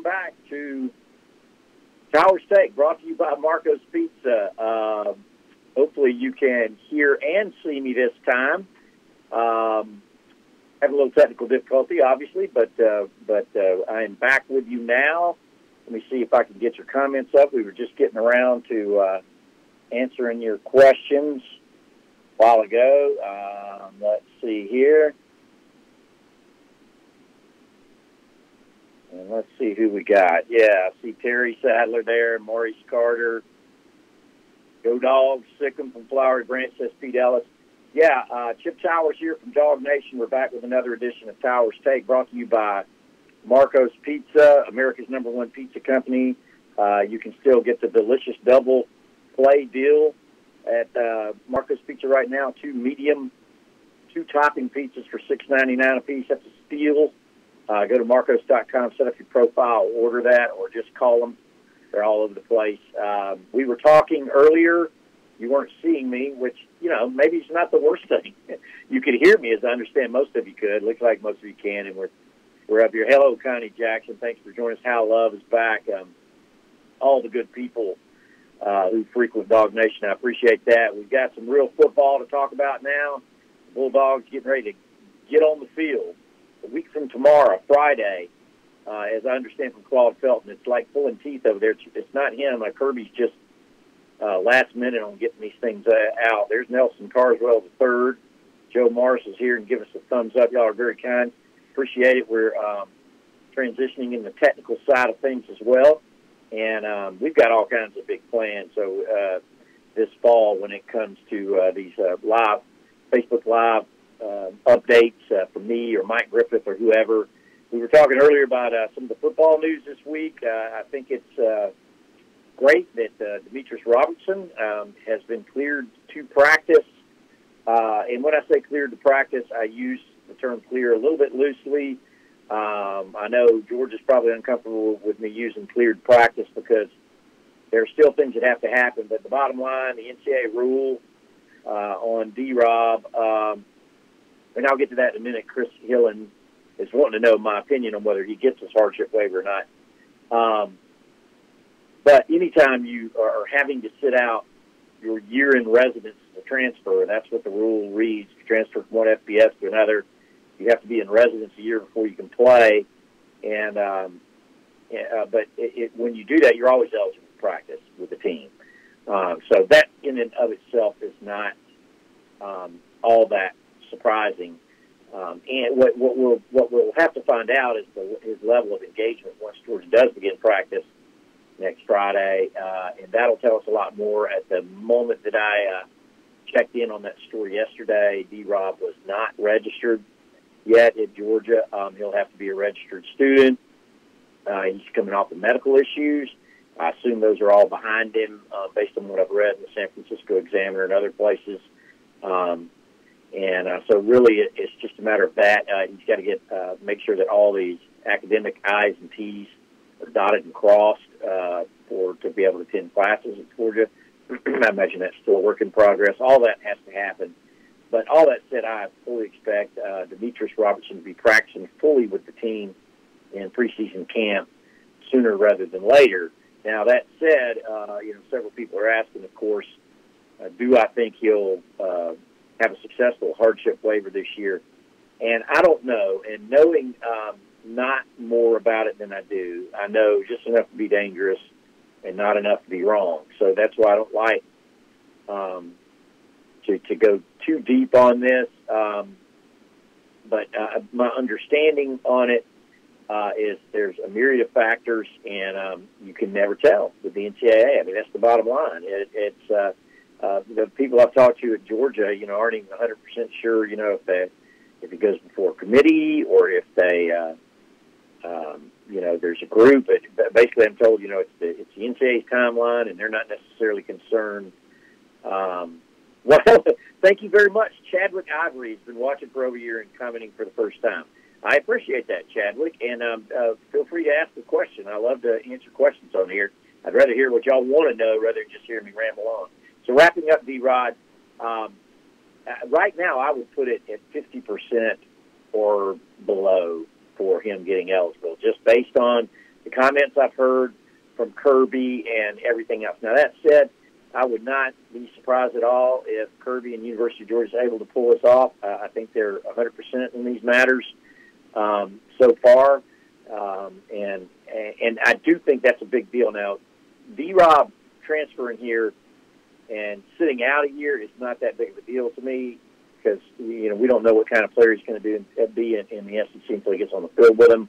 back to Tower Steak, brought to you by Marco's Pizza. Hopefully you can hear and see me this time. Have a little technical difficulty, obviously, but I am back with you now. Let me see if I can get your comments up. We were just getting around to answering your questions a while ago. Let's see here. And let's see who we got. Yeah, I see Terry Sadler there, Maurice Carter. Go Dogs, Sickham from Flowery Branch, says Pete Ellis. Yeah, Chip Towers here from DawgNation. We're back with another edition of Towers Take, brought to you by Marco's Pizza, America's #1 pizza company. You can still get the delicious double play deal at Marco's Pizza right now. 2 medium, 2 topping pizzas for $6.99 a piece. That's a steal. Go to marcos.com, set up your profile, order that, or just call them. They're all over the place. We were talking earlier. You weren't seeing me, which, you know, maybe it's not the worst thing. You could hear me, as I understand most of you could. Looks like most of you can, and we're up here. Hello, Connie Jackson. Thanks for joining us. Hal Love is back. All the good people who frequent DawgNation, I appreciate that. We've got some real football to talk about now. The Bulldogs getting ready to get on the field. A week from tomorrow, Friday, as I understand from Claude Felton, it's like pulling teeth over there. It's not him. Kirby's just last minute on getting these things out. There's Nelson Carswell III. Joe Morris is here and give us a thumbs up. Y'all are very kind. Appreciate it. We're transitioning in the technical side of things as well. And we've got all kinds of big plans. So this fall, when it comes to these live, Facebook Live updates from me or Mike Griffith or whoever. We were talking earlier about some of the football news this week. I think it's great that Demetrius Robertson has been cleared to practice. And when I say cleared to practice, I use the term clear a little bit loosely. I know George is probably uncomfortable with me using cleared practice because there are still things that have to happen. But the bottom line, the NCAA rule on D-Rob, and I'll get to that in a minute. Chris Hillen is wanting to know my opinion on whether he gets his hardship waiver or not. But anytime you are having to sit out your year in residence to transfer, that's what the rule reads. To transfer from one FBS to another, you have to be in residence a year before you can play. And but when you do that, you're always eligible to practice with the team. So that in and of itself is not all that surprising. And what we'll have to find out is his level of engagement once George does begin practice next Friday, and that'll tell us a lot more. At the moment that I checked in on that story yesterday, D-Rob was not registered yet at Georgia. He'll have to be a registered student. He's coming off of medical issues. I assume those are all behind him based on what I've read in the San Francisco Examiner and other places. So really it's just a matter of that. He's got to make sure that all these academic I's and T's are dotted and crossed to be able to attend classes at Georgia. I imagine that's still a work in progress. All that has to happen. But all that said, I fully expect Demetrius Robertson to be practicing fully with the team in preseason camp sooner rather than later. Now, that said, several people are asking, of course, do I think he'll have a successful hardship waiver this year? And I don't know. And knowing not more about it than I do, I know just enough to be dangerous and not enough to be wrong. So that's why I don't like to go too deep on this. But my understanding on it is there's a myriad of factors, and you can never tell with the NCAA. I mean, that's the bottom line. It's the people I've talked to at Georgia, aren't even 100% sure, if it goes before a committee or if they, there's a group. But basically, I'm told, it's the NCAA's timeline, and they're not necessarily concerned. Well, thank you very much. Chadwick Ivory has been watching for over a year and commenting for the first time. I appreciate that, Chadwick, and feel free to ask a question. I love to answer questions on here. I'd rather hear what y'all want to know rather than just hear me ramble on. So wrapping up, D-Rod, right now I would put it at 50% or below for him getting eligible, just based on the comments I've heard from Kirby and everything else. Now, that said, I would not be surprised at all if Kirby and University of Georgia is able to pull this off. I think they're 100% in these matters so far, and I do think that's a big deal. Now, D-Rob transferring here and sitting out a year is not that big of a deal to me because, you know, we don't know what kind of player he's going to be in the SEC until he gets on the field with him.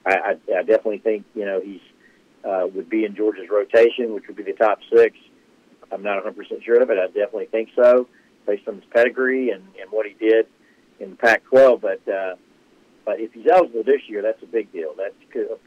I definitely think, you know, he's would be in Georgia's rotation, which would be the top 6. I'm not 100% sure of it. I definitely think so, based on his pedigree and what he did in the Pac-12. But if he's eligible this year, that's a big deal. That's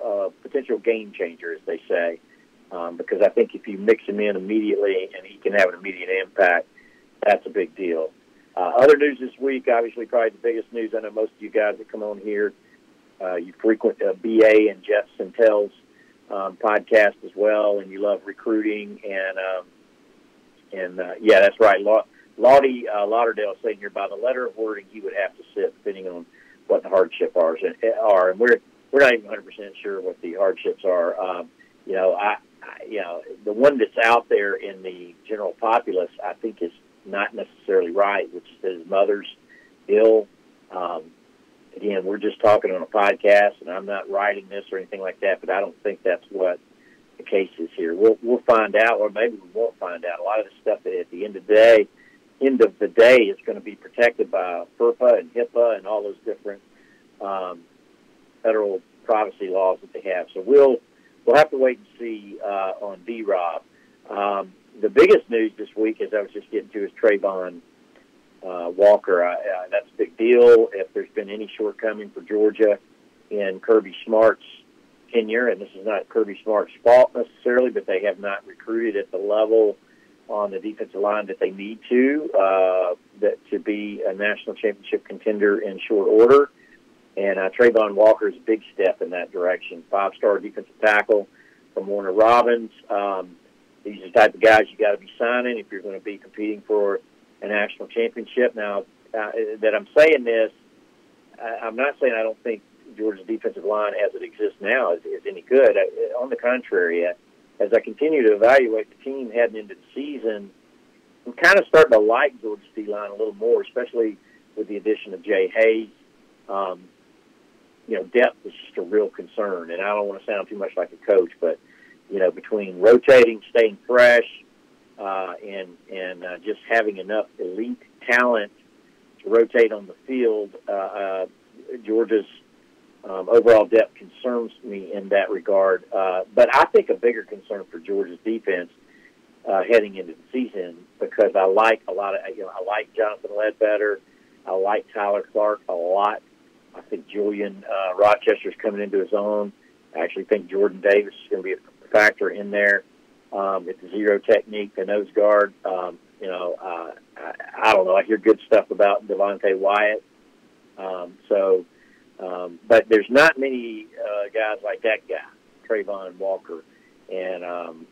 a potential game changer, as they say, because I think if you mix him in immediately and he can have an immediate impact, that's a big deal. Other news this week, obviously probably the biggest news. I know most of you guys that come on here, you frequent BA and Jeff Santel's podcast as well, and you love recruiting. And yeah, that's right. Lauderdale saying here by the letter of wording he would have to sit, depending on what the hardship are. And we're not even 100% sure what the hardships are. You know, the one that's out there in the general populace, I think, is not necessarily right, which is that his mother's ill. Again, we're just talking on a podcast, and I'm not writing this or anything like that, but I don't think that's what the case is here. We'll find out, or maybe we won't find out. A lot of the stuff that at the end of the day is going to be protected by FERPA and HIPAA and all those different federal privacy laws that they have. So we'll have to wait and see on D-Rob. The biggest news this week, as I was just getting to, is Trayvon Walker. That's a big deal. If there's been any shortcoming for Georgia in Kirby Smart's tenure, and this is not Kirby Smart's fault necessarily, but they have not recruited at the level on the defensive line that they need to be a national championship contender in short order. And Trayvon Walker is a big step in that direction. 5-star defensive tackle from Warner Robins. These are the type of guys you got to be signing if you're going to be competing for a national championship. Now, that I'm saying this, I'm not saying I don't think Georgia's defensive line as it exists now is any good. On the contrary, as I continue to evaluate the team heading into the season, I'm kind of starting to like Georgia's D-line a little more, especially with the addition of Jay Hayes. You know, depth is just a real concern, and I don't want to sound too much like a coach, but, you know, between rotating, staying fresh, and just having enough elite talent to rotate on the field, Georgia's overall depth concerns me in that regard. But I think a bigger concern for Georgia's defense heading into the season, because I like I like Jonathan Ledbetter. I like Tyler Clark a lot. I think Julian Rochester's coming into his own. I actually think Jordan Davis is going to be a factor in there. It's a zero technique, the nose guard. I don't know. I hear good stuff about Devontae Wyatt. But there's not many guys like that guy, Trayvon Walker, and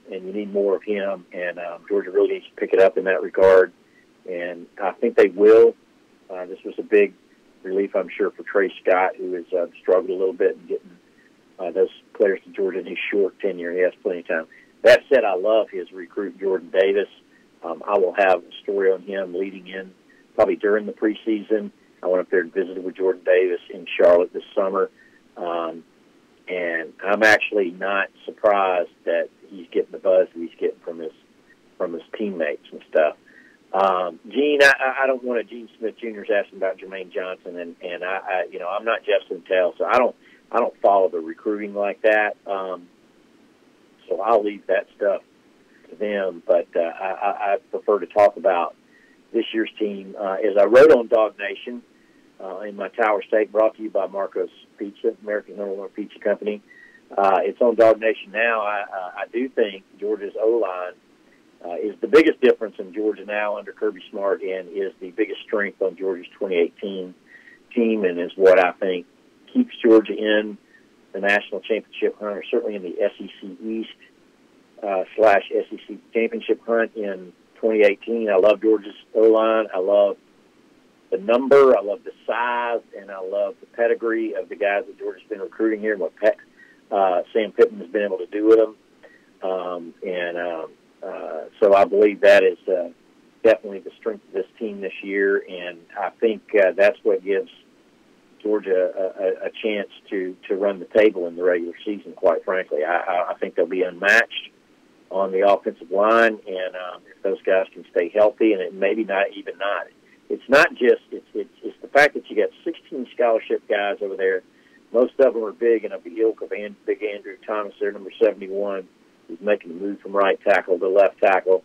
you need more of him. And Georgia really needs to pick it up in that regard, and I think they will. This was a big relief, I'm sure, for Trey Scott, who has struggled a little bit in getting those players to Georgia in his short tenure. He has plenty of time. That said, I love his recruit, Jordan Davis. I will have a story on him leading in probably during the preseason. I went up there and visited with Jordan Davis in Charlotte this summer, and I'm actually not surprised that he's getting the buzz that he's getting from his teammates and stuff. Gene, I don't want to. Gene Smith Jr. is asking about Jermaine Johnson, and I I'm not Jeff Santel, so I don't follow the recruiting like that. So I'll leave that stuff to them. But I prefer to talk about this year's team. As I wrote on DawgNation in my Tower Steak, brought to you by Marco's Pizza, America's #1 pizza company. It's on DawgNation now. I do think Georgia's O-line is the biggest difference in Georgia now under Kirby Smart, and is the biggest strength on Georgia's 2018 team, and is what I think keeps Georgia in the national championship hunt, or certainly in the SEC East /SEC championship hunt in 2018. I love Georgia's O-line. I love the number. I love the size, and I love the pedigree of the guys that Georgia's been recruiting here, and Sam Pittman has been able to do with them. So I believe that is definitely the strength of this team this year, and I think that's what gives Georgia a chance to run the table in the regular season, quite frankly. I think they'll be unmatched on the offensive line, and if those guys can stay healthy, and it maybe not. It's not just it's the fact that you got 16 scholarship guys over there. Most of them are big and of the ilk of Big Andrew Thomas, their number 71, who's making the move from right tackle to left tackle.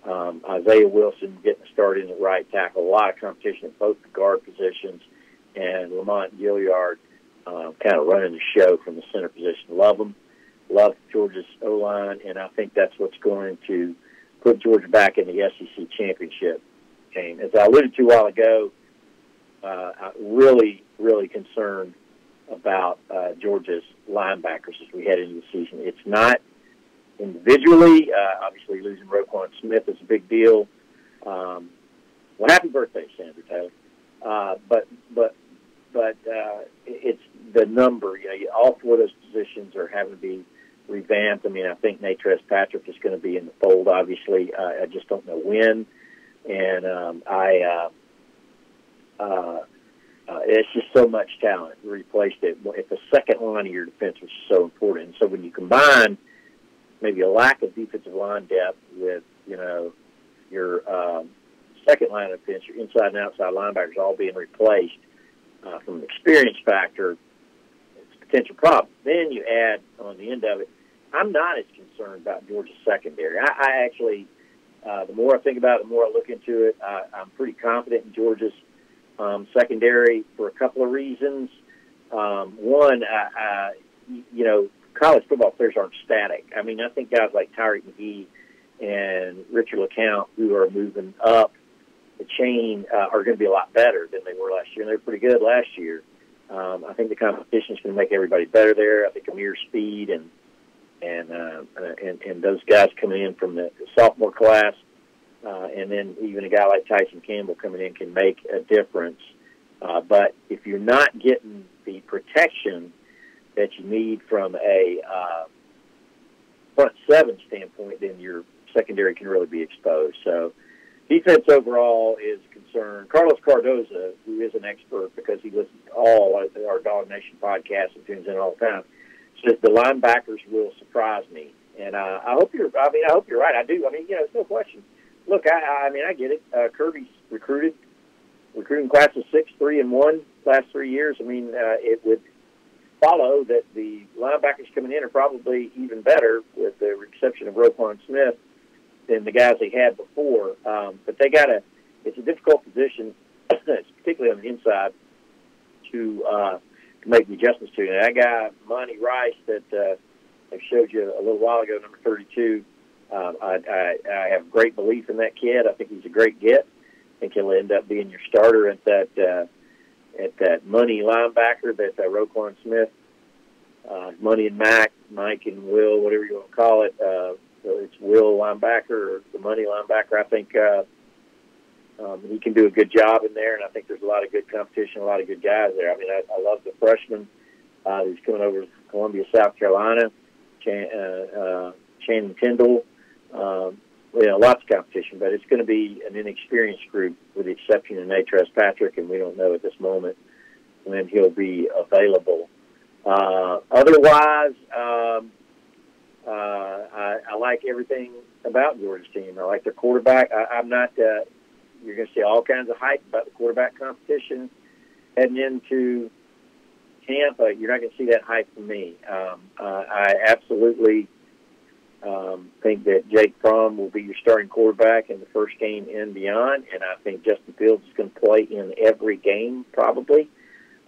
Isaiah Wilson getting started in the right tackle. A lot of competition at both the guard positions, and Lamont Gilliard kind of running the show from the center position. Love them. Love Georgia's O-line, and I think that's what's going to put Georgia back in the SEC championship game. As I alluded to a while ago, I'm really, really concerned about Georgia's linebackers as we head into the season. It's not individually. Obviously, losing Roquan Smith is a big deal. Well, happy birthday, Sandra Taylor. But it's the number. You know, all four of those positions are having to be revamped. I mean, I think Natrez Patrick is going to be in the fold, obviously. I just don't know when. And it's just so much talent replaced it. At the second line of your defense, which is so important. And so when you combine maybe a lack of defensive line depth with, you know, your second line of defense, your inside and outside linebackers all being replaced from an experience factor, it's a potential problem. Then you add on the end of it, I'm not as concerned about Georgia's secondary. I actually, the more I think about it, the more I look into it, I'm pretty confident in Georgia's secondary for a couple of reasons. One, you know, college football players aren't static. I mean, I think guys like Tyreek McGee and Richard LeCount, who are moving up the chain, are going to be a lot better than they were last year, and they were pretty good last year. I think the competition is going to make everybody better there. I think Amir Speed and those guys coming in from the sophomore class, and then even a guy like Tyson Campbell coming in can make a difference. But if you're not getting the protection that you need from a front seven standpoint, then your secondary can really be exposed. So defense overall is a concern. Carlos Cardoza, who is an expert because he listens to all our DawgNation podcasts and tunes in all the time, says the linebackers will surprise me. And I hope you're right. I do. I mean, you know, it's no question. Look, I mean, I get it. Kirby's recruiting class of 6, 3, and 1 last 3 years. I mean, it would follow that the linebackers coming in are probably even better, with the exception of Roquan Smith, than the guys they had before. But they got it's a difficult position, particularly on the inside, to make the adjustments to. And that guy, Monty Rice, that I showed you a little while ago, number 32, I have great belief in that kid. I think he's a great get. I think he'll end up being your starter at that money linebacker, that Roquan Smith, Money and Mike and Will, whatever you want to call it. So it's Will linebacker or the money linebacker. I think he can do a good job in there, and I think there's a lot of good competition, a lot of good guys there. I mean, I love the freshman who's coming over from Columbia, South Carolina, Shannon Tyndall. You know, lots of competition, but it's going to be an inexperienced group with the exception of Natrez Patrick, and we don't know at this moment when he'll be available. Otherwise, I like everything about Georgia's team. I like their quarterback. I'm not you're going to see all kinds of hype about the quarterback competition heading into camp. You're not going to see that hype from me. I absolutely think that Jake Fromm will be your starting quarterback in the first game and beyond, and I think Justin Fields is going to play in every game probably.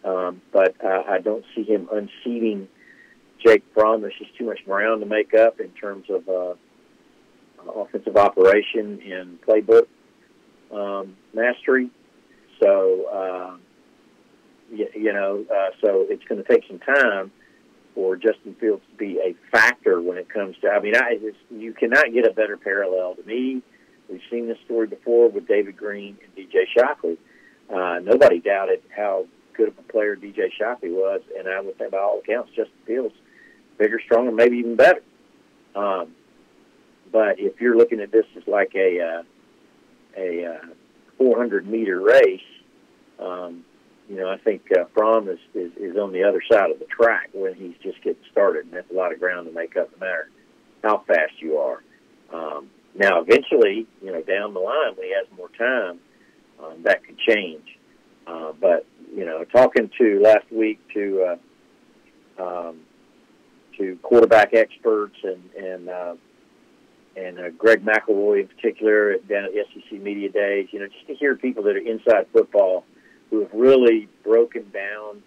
But I don't see him unseating Jake Fromm. There's just too much ground to make up in terms of offensive operation and playbook mastery. So, so it's going to take some time for Justin Fields to be a factor when it comes to, I mean, you cannot get a better parallel to me. We've seen this story before with David Green and DJ Shockley. Nobody doubted how good of a player DJ Shockley was, and I would say by all accounts Justin Fields bigger, stronger, maybe even better. But if you're looking at this as like a 400-meter race, I think Fromm is on the other side of the track when he's just getting started, and that's a lot of ground to make up no matter how fast you are. Now, eventually, down the line when he has more time, that could change. But talking to last week to quarterback experts and Greg McElroy in particular down at the SEC Media Days, just to hear people that are inside football who have really broken down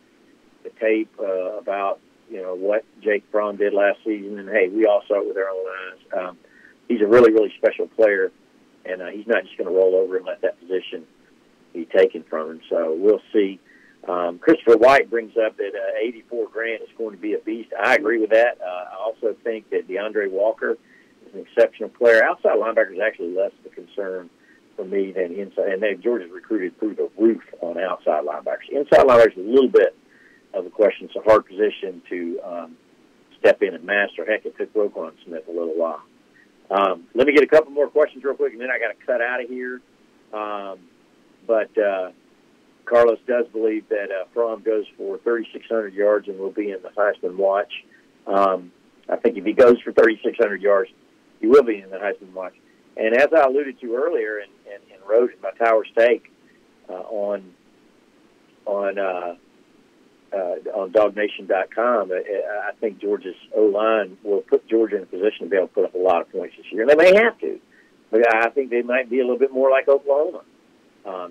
the tape about, what Jake Fromm did last season. And, hey, we all saw it with our own eyes. He's a really, really special player, and he's not just going to roll over and let that position be taken from him. So we'll see. Christopher White brings up that 84 Grant is going to be a beast. I agree with that. I also think that DeAndre Walker is an exceptional player. Outside linebacker is actually less of a concern for me than inside. And Georgia's recruited through the roof on outside linebackers. Inside linebackers is a little bit of a question. It's a hard position to step in and master. Heck, it took Roquan Smith a little while. Let me get a couple more questions real quick, and then I got to cut out of here. But Carlos does believe that Fromm goes for 3,600 yards and will be in the Heisman watch. I think if he goes for 3,600 yards, he will be in the Heisman watch. And as I alluded to earlier and wrote in my Towers Take on DawgNation.com, I think Georgia's O-line will put Georgia in a position to be able to put up a lot of points this year. And they may have to. But I think they might be a little bit more like Oklahoma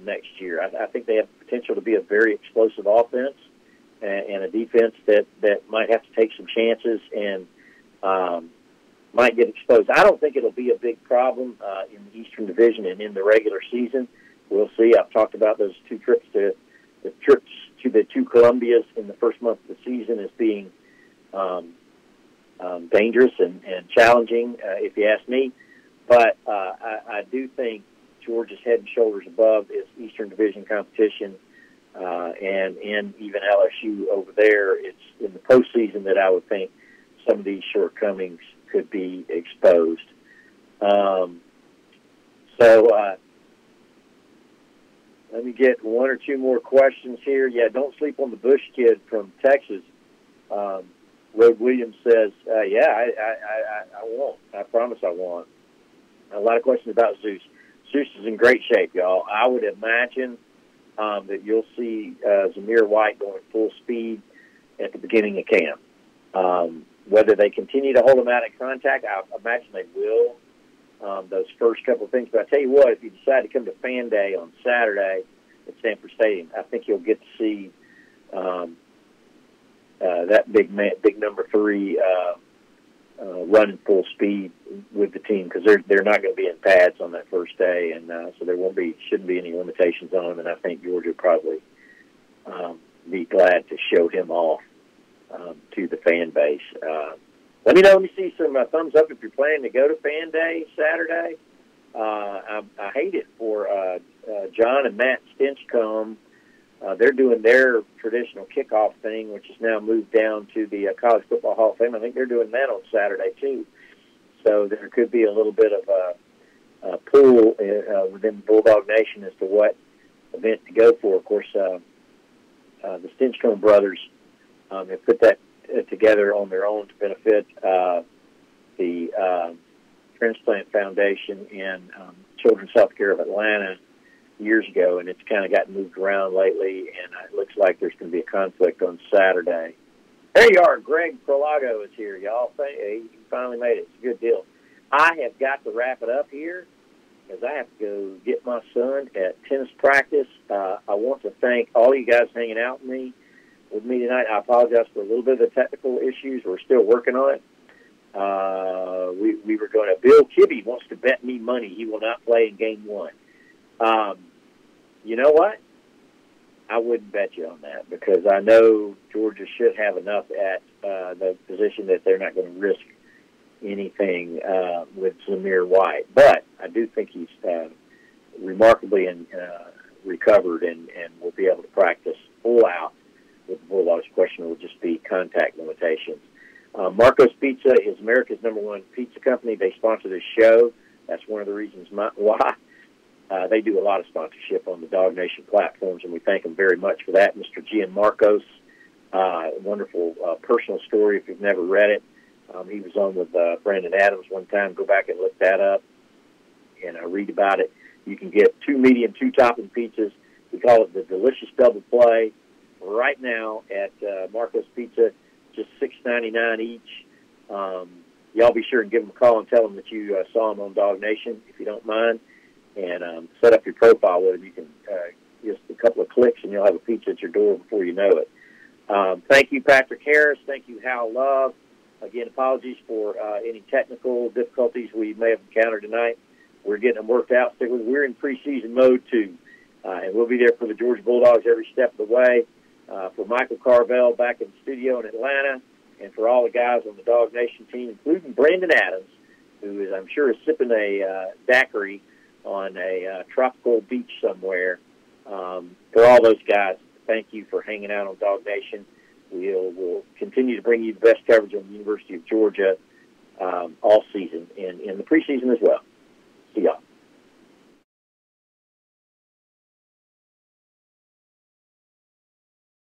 next year. I think they have the potential to be a very explosive offense and a defense that might have to take some chances and might get exposed. I don't think it'll be a big problem in the Eastern Division and in the regular season. We'll see. I've talked about those two trips to the two Columbias in the first month of the season as being dangerous and challenging, if you ask me. But I do think Georgia's head and shoulders above is Eastern Division competition, and even LSU over there. It's in the postseason that I would think some of these shortcomings could be exposed. Let me get one or two more questions here. Yeah, don't sleep on the Bush kid from Texas. Rod Williams says, I won't. I promise I won't. A lot of questions about Zeus. Zeus is in great shape, y'all. I would imagine that you'll see Zamir White going full speed at the beginning of camp. Whether they continue to hold him out in contact, I imagine they will. Those first couple of things. But I tell you what, if you decide to come to Fan Day on Saturday at Sanford Stadium, I think you'll get to see that big number 3 running full speed with the team, because they're not going to be in pads on that first day, and so there shouldn't be any limitations on them. And I think Georgia will probably be glad to show him off to the fan base. Let me see some thumbs up if you're planning to go to Fan Day Saturday. I hate it for John and Matt Stinchcomb. They're doing their traditional kickoff thing, which is now moved down to the College Football Hall of Fame. I think they're doing that on Saturday, too. So there could be a little bit of a pool within Bulldog Nation as to what event to go for. Of course, the Stinchcomb brothers have put that together on their own to benefit the Transplant Foundation in Children's Healthcare of Atlanta years ago, and it's kind of gotten moved around lately, and it looks like there's going to be a conflict on Saturday. There you are. Greg Prolago is here, y'all. He finally made it. It's a good deal. I have got to wrap it up here because I have to go get my son at tennis practice. I want to thank all you guys hanging out with me tonight. I apologize for a little bit of the technical issues. We're still working on it. We were going to. Bill Kibbe wants to bet me money he will not play in Game 1. You know what? I wouldn't bet you on that because I know Georgia should have enough at the position that they're not going to risk anything with Zamir White. But I do think he's remarkably recovered and will be able to practice full out with the Bulldogs. Question will just be contact limitations. Marco's Pizza is America's #1 pizza company. They sponsor this show. That's one of the reasons why. They do a lot of sponsorship on the DawgNation platforms, and we thank them very much for that. Mr. Gian Marcos, wonderful personal story if you've never read it. He was on with Brandon Adams one time. Go back and look that up and read about it. You can get 2 medium, 2 topping pizzas. We call it the Delicious Double Play. Right now at Marco's Pizza, just $6.99 each. Y'all be sure and give them a call and tell them that you saw them on DawgNation, if you don't mind, and set up your profile with them. You can just a couple of clicks and you'll have a pizza at your door before you know it. Thank you, Patrick Harris. Thank you, Hal Love. Again, apologies for any technical difficulties we may have encountered tonight. We're getting them worked out. We're in preseason mode, too, and we'll be there for the Georgia Bulldogs every step of the way. For Michael Carvel back in the studio in Atlanta, and for all the guys on the DawgNation team, including Brandon Adams, who is, I'm sure, is sipping a daiquiri on a tropical beach somewhere. For all those guys, thank you for hanging out on DawgNation. We'll continue to bring you the best coverage on the University of Georgia all season and in the preseason as well.